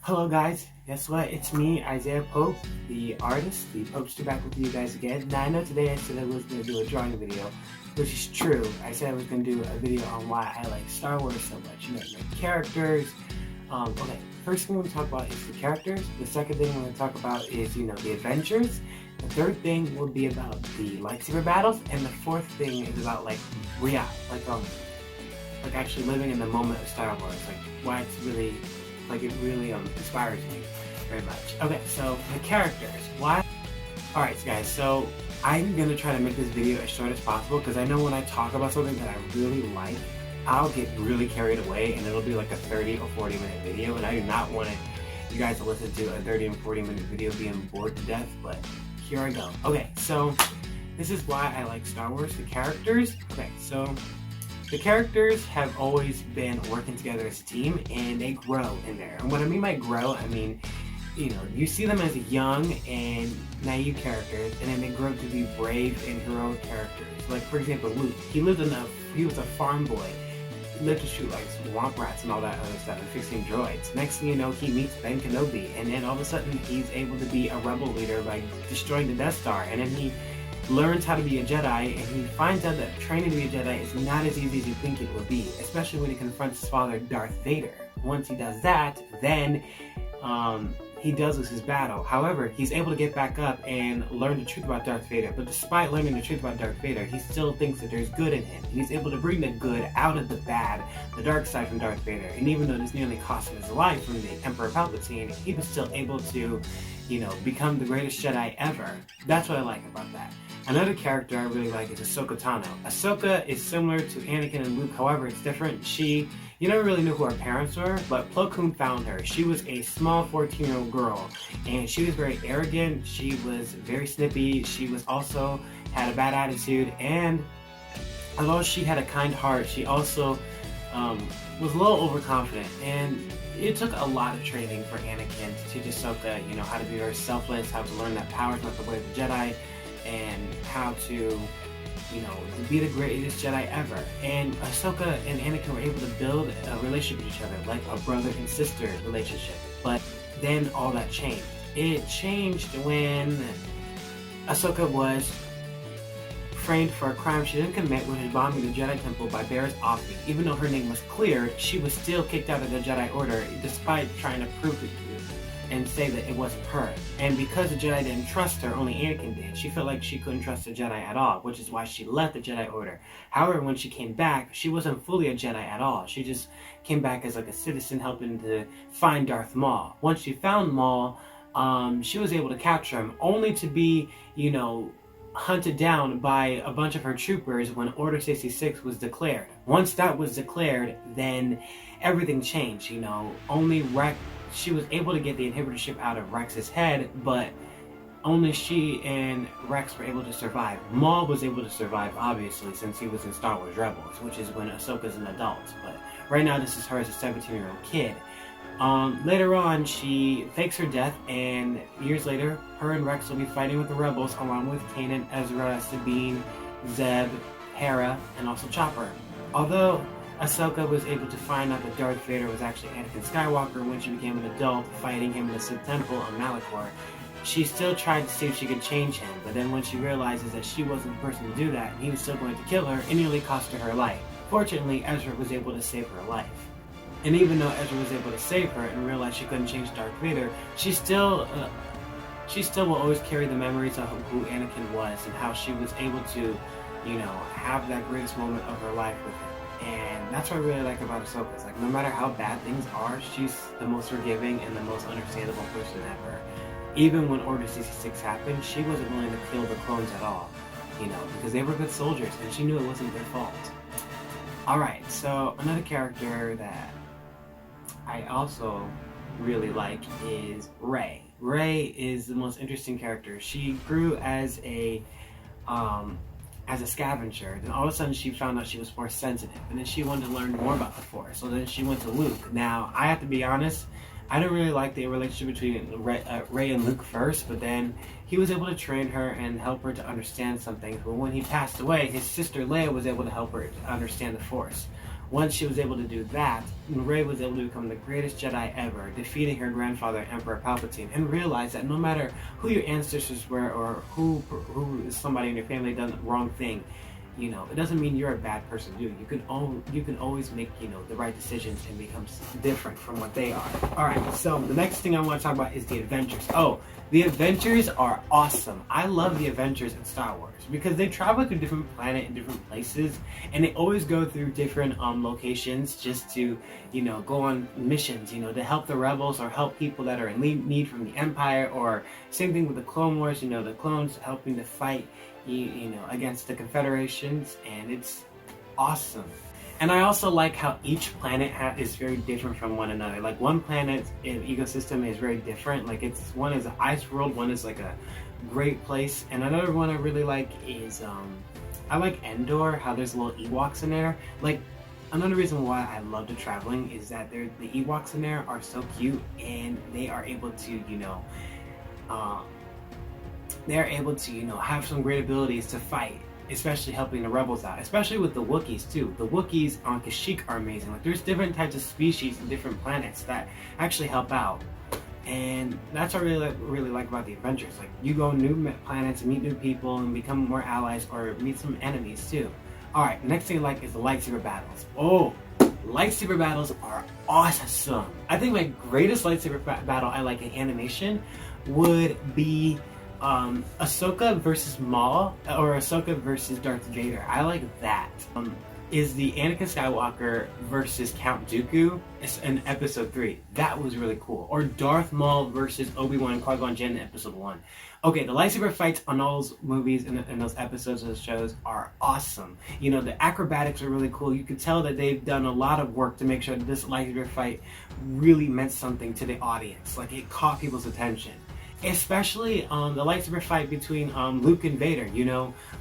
Hello guys, guess what? It's me, Isaiah Pope, the artist, the Popester, back with you guys again. Now I know today I said I was going to do a drawing video, which is true. I said I was going to do a video on why I like Star Wars so much, like characters. Okay, first thing we're going to talk about is the characters. The second thing we're going to talk about is, the adventures. The third thing will be about the lightsaber battles, and the fourth thing is about like actually living in the moment of Star Wars, like why it's really it really inspires me very much. Okay, so the characters. Why? Alright guys, so I'm gonna try to make this video as short as possible because I know when I talk about something that I really like, I'll get really carried away and it'll be like a 30 or 40 minute video, and I do not want you guys to listen to a 30 and 40 minute video being bored to death, but here I go. Okay, so this is why I like Star Wars, the characters. Okay, so the characters have always been working together as a team, and they grow in there. And what I mean by grow, I mean, you see them as young and naive characters, and then they grow to be brave and heroic characters. Like, for example, Luke. He was a farm boy. He lived to shoot like swamp rats and all that other stuff and fixing droids. Next thing you know, he meets Ben Kenobi, and then all of a sudden he's able to be a rebel leader by destroying the Death Star, and then he learns how to be a Jedi, and he finds out that training to be a Jedi is not as easy as you think it would be, especially when he confronts his father, Darth Vader. Once he does that, then he does lose his battle. However, he's able to get back up and learn the truth about Darth Vader, but despite learning the truth about Darth Vader, he still thinks that there's good in him. He's able to bring the good out of the bad, the dark side from Darth Vader, and even though this nearly cost him his life from the Emperor Palpatine, he was still able to, become the greatest Jedi ever. That's what I like about that. Another character I really like is Ahsoka Tano. Ahsoka is similar to Anakin and Luke, however it's different. You never really knew who her parents were, but Plo Koon found her. She was a small 14-year-old girl, and she was very arrogant, she was very snippy, she was also had a bad attitude, and although she had a kind heart, she also was a little overconfident, and it took a lot of training for Anakin to teach Ahsoka, how to be very selfless, how to learn that power is not the way of the Jedi, and how to be the greatest Jedi ever. And Ahsoka and Anakin were able to build a relationship with each other, like a brother and sister relationship. But then all that changed. It changed when Ahsoka was framed for a crime she didn't commit, which was bombing the Jedi Temple by Barriss Offee. Even though her name was cleared, she was still kicked out of the Jedi Order, despite trying to prove it and say that it wasn't her. And because the Jedi didn't trust her, only Anakin did, she felt like she couldn't trust the Jedi at all, which is why she left the Jedi Order. However, when she came back, she wasn't fully a Jedi at all. She just came back as like a citizen helping to find Darth Maul. Once she found Maul, she was able to capture him, only to be, hunted down by a bunch of her troopers when Order 66 was declared. Once that was declared, then everything changed, Only she was able to get the inhibitor chip out of Rex's head, but only she and Rex were able to survive. Maul was able to survive, obviously, since he was in Star Wars Rebels, which is when Ahsoka's an adult. But right now, this is her as a 17-year-old kid. Later on, she fakes her death, and years later, her and Rex will be fighting with the Rebels, along with Kanan, Ezra, Sabine, Zeb, Hera, and also Chopper. Although Ahsoka was able to find out that Darth Vader was actually Anakin Skywalker when she became an adult, fighting him in the Sith Temple on Malachor, she still tried to see if she could change him, but then when she realizes that she wasn't the person to do that, he was still going to kill her, it nearly cost her her life. Fortunately, Ezra was able to save her life. And even though Ezra was able to save her and realize she couldn't change Darth Vader, she still will always carry the memories of who Anakin was and how she was able to, have that greatest moment of her life with him. And that's what I really like about Ahsoka. It's like, no matter how bad things are, she's the most forgiving and the most understandable person ever. Even when Order 66 happened, she wasn't willing to kill the clones at all, because they were good soldiers and she knew it wasn't their fault. Alright, so another character that I also really like is Rey. Rey is the most interesting character. She grew as a scavenger, then all of a sudden she found out she was Force sensitive, and then she wanted to learn more about the Force, so then she went to Luke. Now, I have to be honest, I didn't really like the relationship between Rey and Luke first, but then he was able to train her and help her to understand some things, but when he passed away, his sister Leia was able to help her to understand the Force. once she was able to do that, Rey was able to become the greatest Jedi ever, defeating her grandfather, Emperor Palpatine, and realize that no matter who your ancestors were or who is somebody in your family done the wrong thing, it doesn't mean you're a bad person to do. You can always make, the right decisions and become different from what they are. Alright, so the next thing I want to talk about is the adventures. Oh, the adventures are awesome. I love the adventures in Star Wars because they travel to different planets and different places, and they always go through different locations just to, go on missions, to help the rebels or help people that are in need from the Empire, or same thing with the Clone Wars, the clones helping to fight against the Confederations, and it's awesome. And I also like how each planet is very different from one another. Like one planet's ecosystem is very different. Like one is an ice world, one is like a great place, and another one I really like is I like Endor. How there's little Ewoks in there. Like another reason why I love the traveling is that the Ewoks in there are so cute, and they are able to they're able to, have some great abilities to fight, especially helping the rebels out, especially with the Wookiees too. The Wookiees on Kashyyyk are amazing. Like there's different types of species and different planets that actually help out. And that's what I really like about the adventures. Like you go new planets and meet new people and become more allies or meet some enemies too. Alright, next thing I like is the lightsaber battles. Oh, lightsaber battles are awesome. I think my greatest lightsaber battle I like in animation would be Ahsoka versus Maul, or Ahsoka versus Darth Vader. I like that. Is the Anakin Skywalker versus Count Dooku in Episode 3. That was really cool. Or Darth Maul versus Obi-Wan and Qui-Gon Jinn in Episode 1. Okay, the lightsaber fights on all those movies and those episodes of the shows are awesome. The acrobatics are really cool. You can tell that they've done a lot of work to make sure that this lightsaber fight really meant something to the audience. Like it caught people's attention. Especially the lightsaber fight between Luke and Vader.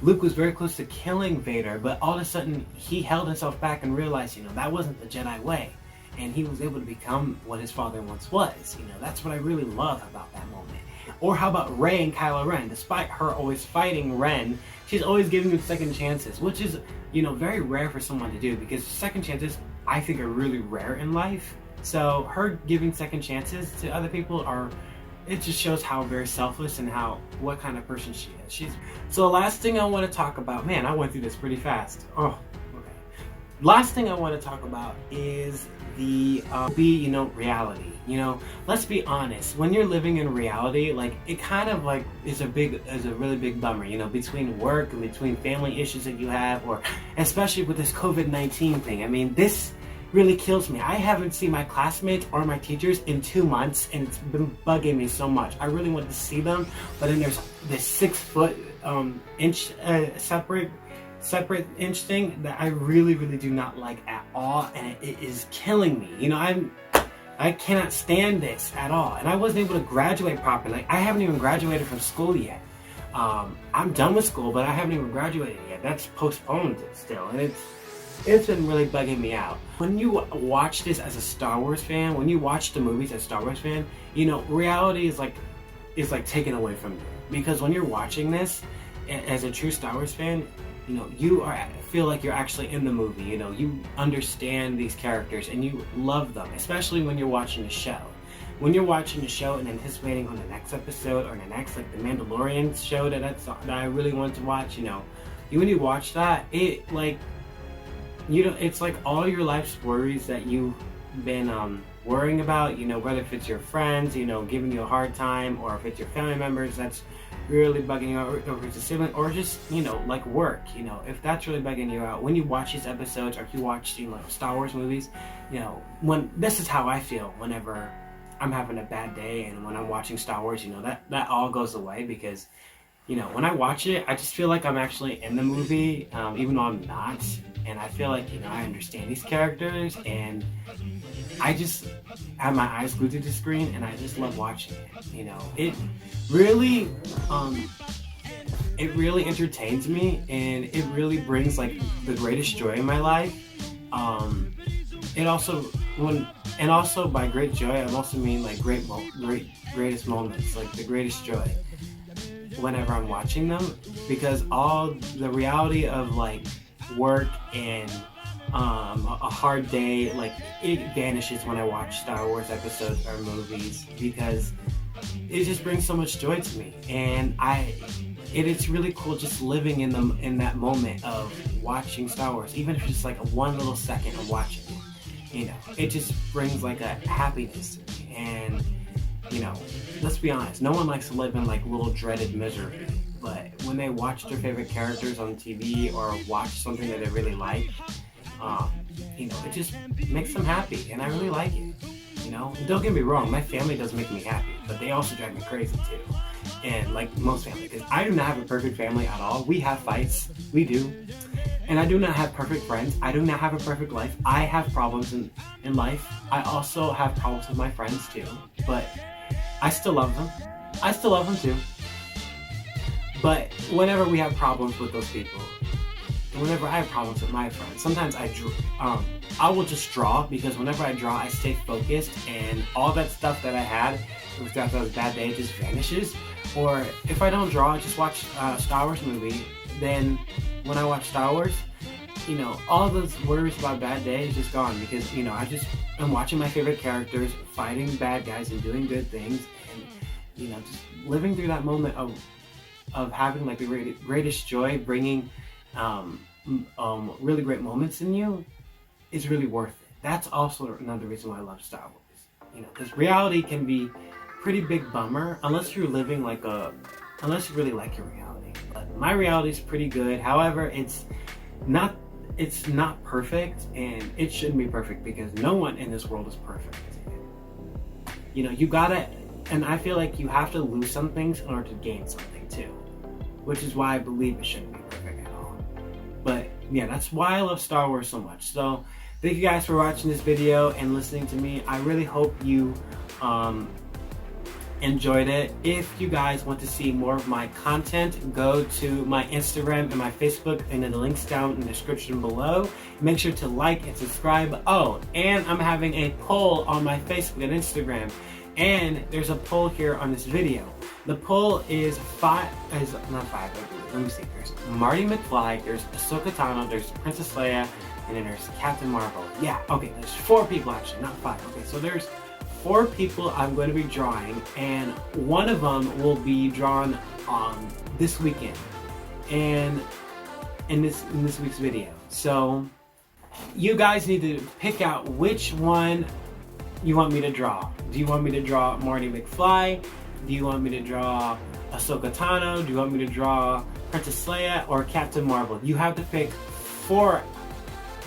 Luke was very close to killing Vader, but all of a sudden he held himself back and realized, that wasn't the Jedi way. And he was able to become what his father once was. That's what I really love about that moment. Or how about Rey and Kylo Ren? Despite her always fighting Ren, she's always giving him second chances, which is, very rare for someone to do, because second chances, I think, are really rare in life. So her giving second chances to other people it just shows how very selfless and what kind of person she is. So the last thing I want to talk about, man, I went through this pretty fast. Oh, okay. Last thing I want to talk about is the reality. Let's be honest. When you're living in reality, like it kind of like is a really big bummer. Between work and between family issues that you have, or especially with this COVID-19 thing. I mean, this really kills me. I haven't seen my classmates or my teachers in 2 months, and it's been bugging me so much. I really want to see them, but then there's this 6 foot inch separate inch thing that I really do not like at all, and it is killing me. I cannot stand this at all, and I wasn't able to graduate properly. Like, I haven't even graduated from school yet. I'm done with school, but I haven't even graduated yet. That's postponed still, and it's been really bugging me out. When you watch this as a Star Wars fan, when you watch the movies as a Star Wars fan, reality is like taken away from you. Because when you're watching this as a true Star Wars fan, you feel like you're actually in the movie. You understand these characters and you love them, especially when you're watching the show. When you're watching the show and anticipating on the next episode or the next, like the Mandalorian show that I really want to watch, when you watch that, it's like all your life's worries that you've been worrying about, whether if it's your friends, giving you a hard time, or if it's your family members that's really bugging you out, or if it's a sibling, or just, like work, if that's really bugging you out, when you watch these episodes, or if you watch, Star Wars movies, when this is how I feel whenever I'm having a bad day, and when I'm watching Star Wars, that all goes away, because when I watch it, I just feel like I'm actually in the movie, even though I'm not. And I feel like, I understand these characters, and I just have my eyes glued to the screen, and I just love watching it. It really entertains me, and it really brings like the greatest joy in my life. And also by great joy, I also mean like greatest moments, like the greatest joy whenever I'm watching them, because all the reality of like work and a hard day, like it vanishes when I watch Star Wars episodes or movies, because it just brings so much joy to me, and it's really cool just living in that moment of watching Star Wars, even if it's just like a one little second of watching it. You know, it just brings like a happiness to me. And you know, let's be honest, no one likes to live in like little dreaded misery. But when they watch their favorite characters on TV or watch something that they really like, you know, it just makes them happy, and I really like it. You know, don't get me wrong, my family does make me happy, but they also drive me crazy too. And like most family, because I do not have a perfect family at all. We have fights, we do. And I do not have perfect friends. I do not have a perfect life. I have problems in life. I also have problems with my friends too. But I still love them. I still love them too. But whenever we have problems with those people, and whenever I have problems with my friends, sometimes I will just draw, because whenever I draw, I stay focused, and all that stuff that I had, after that was a bad day, just vanishes. Or if I don't draw, I just watch a Star Wars movie. Then when I watch Star Wars, you know, all those worries about bad days just gone, because you know I'm watching my favorite characters fighting bad guys and doing good things, and you know, just living through that moment of having like the greatest joy, bringing really great moments in you, is really worth it. That's also another reason why I love Star Wars. You know, because reality can be pretty big bummer unless you're living like unless you really like your reality. But my reality is pretty good. However, it's not perfect, and it shouldn't be perfect, because no one in this world is perfect. You know, you gotta, and I feel like you have to lose some things in order to gain something too, which is why I believe it shouldn't be perfect at all. But yeah, that's why I love Star Wars so much. So thank you guys for watching this video and listening to me. I really hope you enjoyed it. If you guys want to see more of my content, go to my Instagram and my Facebook, and the links down in the description below. Make sure to like and subscribe. Oh, and I'm having a poll on my Facebook and Instagram, and there's a poll here on this video. The poll is not five, let me see. There's Marty McFly, there's Ahsoka Tano, there's Princess Leia, and then there's Captain Marvel. Yeah, okay, there's 4 people actually, not 5. Okay, so there's 4 people I'm going to be drawing, and one of them will be drawn this weekend, and in this week's video. So you guys need to pick out which one you want me to draw. Do you want me to draw Marty McFly? Do you want me to draw Ahsoka Tano? Do you want me to draw Princess Leia or Captain Marvel? You have to pick 4.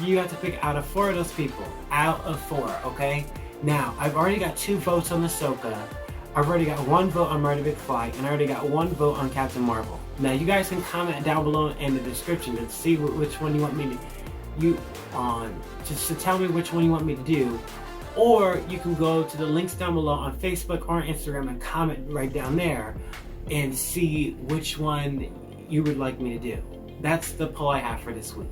You have to pick out of 4 of those people. Out of 4, okay? Now, I've already got 2 votes on Ahsoka. I've already got 1 vote on Marty McFly, and I already got 1 vote on Captain Marvel. Now, you guys can comment down below in the description to see which one you want me to just to tell me which one you want me to do. Or you can go to the links down below on Facebook or Instagram and comment right down there and see which one you would like me to do. That's the poll I have for this week.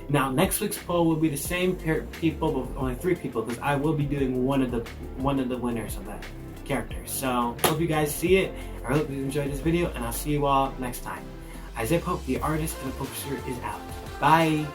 Now, next week's poll will be the same people, but only 3 people, because I will be doing one of the winners of that character. So, hope you guys see it. I hope you enjoyed this video, and I'll see you all next time. Isaiah Pope, the artist and the poster, is out. Bye!